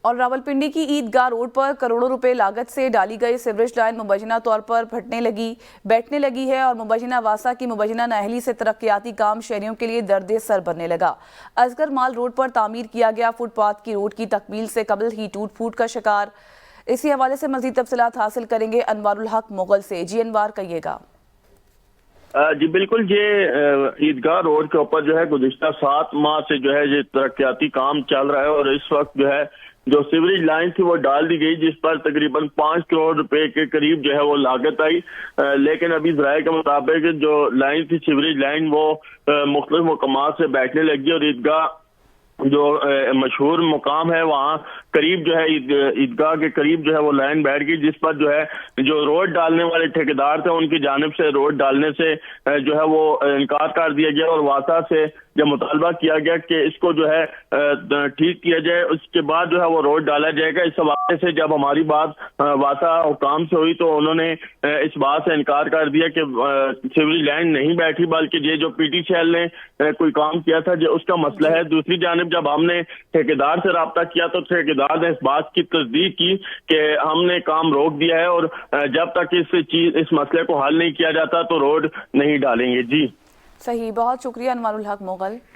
اور راولپنڈی کی عیدگاہ روڈ پر کروڑوں روپے لاگت سے ڈالی گئی سیوریج لائن مبینہ طور پر بیٹھنے لگی ہے اور مبینہ واسا کی مبینہ نااہلی سے ترقیاتی کام شہریوں کے لیے درد سر بننے لگا۔ اصغر مال روڈ پر تعمیر کیا گیا فٹ پاتھ کی روڈ کی تکمیل سے قبل ہی ٹوٹ پھوٹ کا شکار۔ اسی حوالے سے مزید تفصیلات حاصل کریں گے انوار الحق مغل سے۔ جی انوار، کہیے گا۔ جی بالکل، یہ عیدگاہ روڈ کے اوپر جو ہے گزشتہ 7 ماہ سے جو ہے یہ ترقیاتی کام چل رہا ہے، اور اس وقت جو ہے جو سیوریج لائن تھی وہ ڈال دی گئی، جس پر تقریباً 5 کروڑ روپے کے قریب جو ہے وہ لاگت آئی، لیکن ابھی ذرائع کے مطابق جو لائن تھی سیوریج لائن وہ مختلف مقامات سے بیٹھنے لگی، اور عیدگاہ جو مشہور مقام ہے وہاں قریب جو ہے عیدگاہ کے قریب جو ہے وہ لائن بیٹھ گئی، جس پر جو ہے جو روڈ ڈالنے والے ٹھیکیدار تھے ان کی جانب سے روڈ ڈالنے سے جو ہے وہ انکار کر دیا گیا، اور واسا سے جب مطالبہ کیا گیا کہ اس کو جو ہے ٹھیک کیا جائے، اس کے بعد جو ہے وہ روڈ ڈالا جائے گا۔ اس حوالے سے جب ہماری بات واسا حکام سے ہوئی تو انہوں نے اس بات سے انکار کر دیا کہ سیوریج لائن نہیں بیٹھی، بلکہ یہ جو پی ٹی سی ایل نے کوئی کام کیا تھا جو اس کا مسئلہ ہے۔ دوسری جانب جب ہم نے ٹھیکیدار سے رابطہ کیا تو ٹھیکیدار نے اس بات کی تصدیق کی کہ ہم نے کام روک دیا ہے، اور جب تک اس مسئلے کو حل نہیں کیا جاتا تو روڈ نہیں ڈالیں گے۔ جی صحیح، بہت شکریہ انوار الحق مغل۔